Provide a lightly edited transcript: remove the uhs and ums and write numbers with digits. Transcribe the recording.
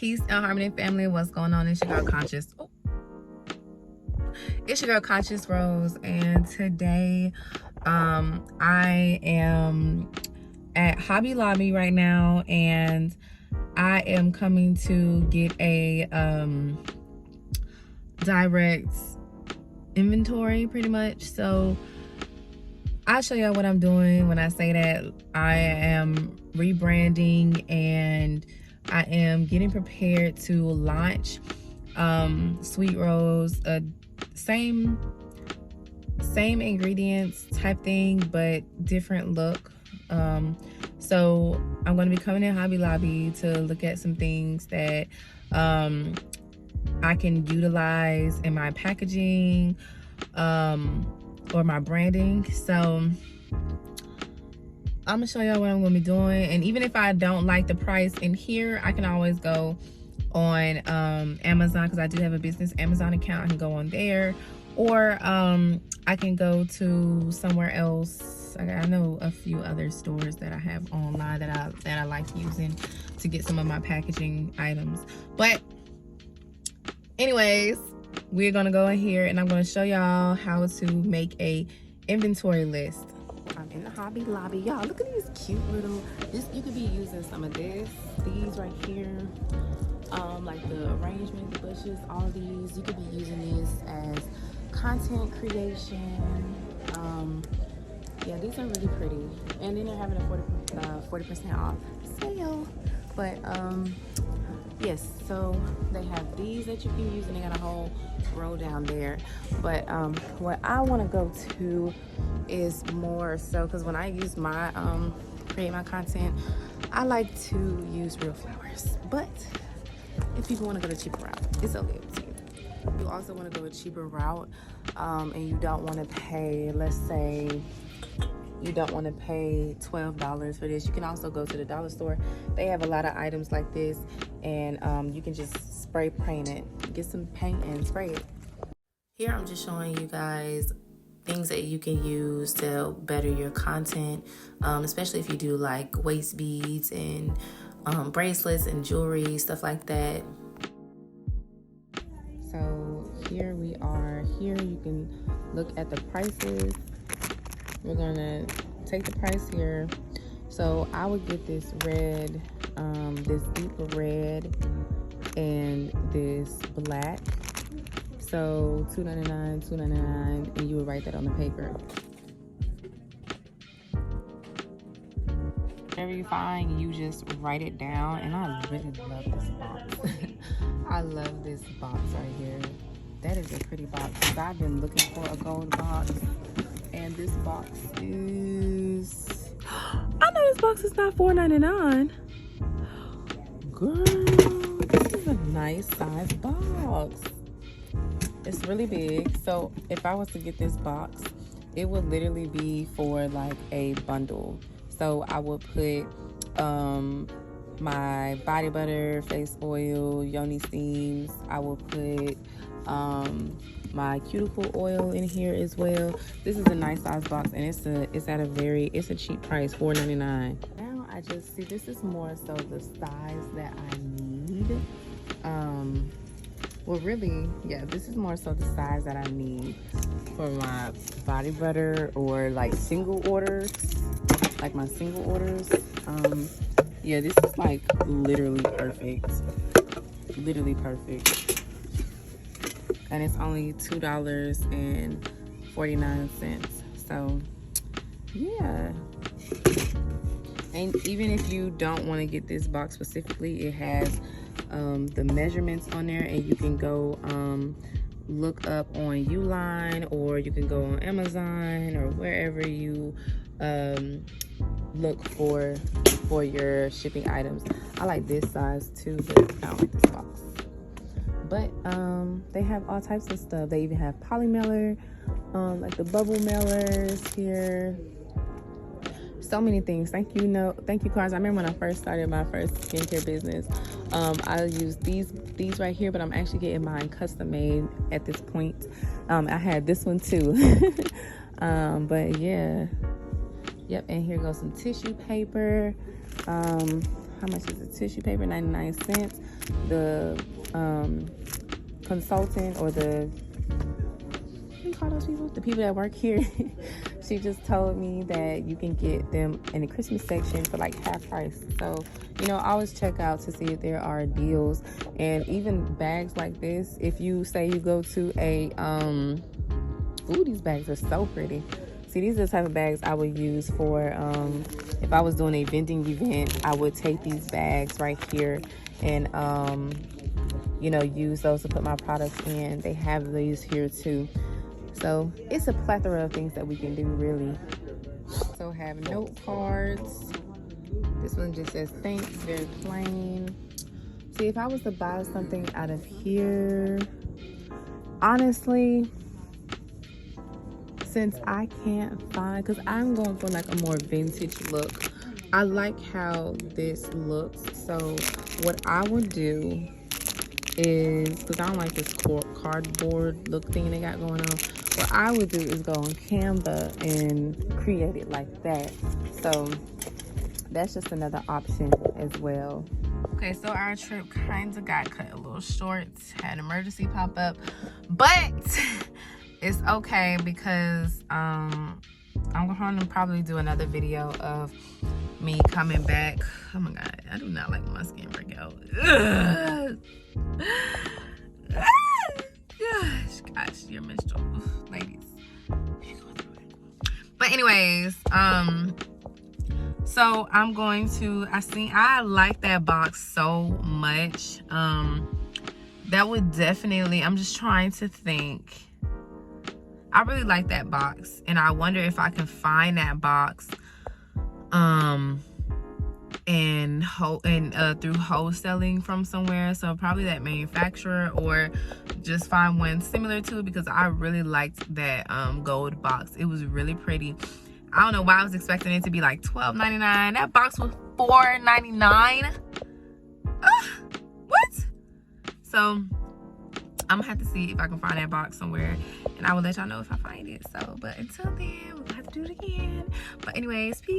Peace and harmony, family. What's going on? It's your girl Conscious. Oh. It's your girl Conscious Rose, and today I am at Hobby Lobby right now, and I am coming to get a direct inventory pretty much. So I'll show y'all what I'm doing when I say that. I am rebranding and I am getting prepared to launch Sweet Rose, same ingredients type thing, but different look. So I'm going to be coming in Hobby Lobby to look at some things that I can utilize in my packaging or my branding. So I'm gonna show y'all what I'm gonna be doing, and even if I don't like the price in here, I can always go on Amazon, because I do have a business Amazon account. I can go on there, or I can go to somewhere else. I know a few other stores that I have online that I like using to get some of my packaging items. But anyways, we're gonna go in here and I'm gonna show y'all how to make a inventory list. I'm in the Hobby Lobby. Y'all, look at these cute little, you could be using some of these right here, like the arrangement, the bushes, all these. You could be using these as content creation. Yeah, these are really pretty. And then they're having a 40% off sale. But yes, so they have these that you can use, and they got a whole row down there. But what I want to go to is more so, because when I use my create my content, I like to use real flowers. But if people want to go the cheaper route, it's okay up to you. You also want to go a cheaper route, and you don't want to pay, let's say you don't want to pay $12 for this. You can also go to the dollar store. They have a lot of items like this, and you can just spray paint it. Get some paint and spray it. Here I'm just showing you guys things that you can use to better your content, especially if you do like waist beads and bracelets and jewelry, stuff like that. So here we are. Here you can look at the prices. We're gonna take the price here. So I would get this red, this deeper red, and this black. So $2.99, $2.99, and you would write that on the paper. Whatever you find, you just write it down. And I really love this box. I love this box right here. That is a pretty box, because I've been looking for a gold box. And this box is, I know this box is not $4.99. Girl, this is a nice size box. It's really big. So if I was to get this box, it would literally be for like a bundle. So I would put my body butter, face oil, yoni steams. I will put my cuticle oil in here as well. This is a nice size box, and it's a cheap price, $4.99. Now I just see, this is more so the size that I need. Well, really, yeah, this is more so the size that I need for my body butter, or like single orders, like my single orders. Yeah, this is like literally perfect. Literally perfect. And it's only $2.49. So yeah. And even if you don't want to get this box specifically, it has the measurements on there, and you can go look up on Uline, or you can go on Amazon, or wherever you look for your shipping items. I like this size too, but I don't like this box. But they have all types of stuff. They even have poly mailer, like the bubble mailers here. So many things. Thank you cards. I remember when I first started my first skincare business, I used these right here, but I'm actually getting mine custom made at this point. I had this one too. But yeah, yep. And here goes some tissue paper. How much is the tissue paper? 99 cents. the consultant, or the, what do you call those people? The people that work here. She just told me that you can get them in the Christmas section for like half price. So, you know, I always check out to see if there are deals. And even bags like this, if you say you go to a, ooh, these bags are so pretty. See, these are the type of bags I would use for, if I was doing a vending event, I would take these bags right here and, you know, use those to put my products in. They have these here too. So it's a plethora of things that we can do, really. So have note cards. This one just says thanks, very plain. See, if I was to buy something out of here, honestly, since I can't find, because I'm going for like a more vintage look, I like how this looks. So what I would do is, because I don't like this cardboard look thing they got going on, what I would do is go on Canva and create it like that. So that's just another option as well. Okay, so our trip kind of got cut a little short. Had an emergency pop up, but it's okay because I'm going to probably do another video of me coming back. Oh my god, I do not like my skin break out. Gosh, your menstrual, ladies. But anyways, so I'm going to, I like that box so much. That would definitely, I'm just trying to think. I really like that box, and I wonder if I can find that box and through wholesaling from somewhere. So probably that manufacturer, or just find one similar to it, because I really liked that gold box. It was really pretty. I don't know why I was expecting it to be like $12.99. That box was $4.99. What? So I'm gonna have to see if I can find that box somewhere, and I will let y'all know if I find it. So, but until then, we'll have to do it again. But anyways, peace.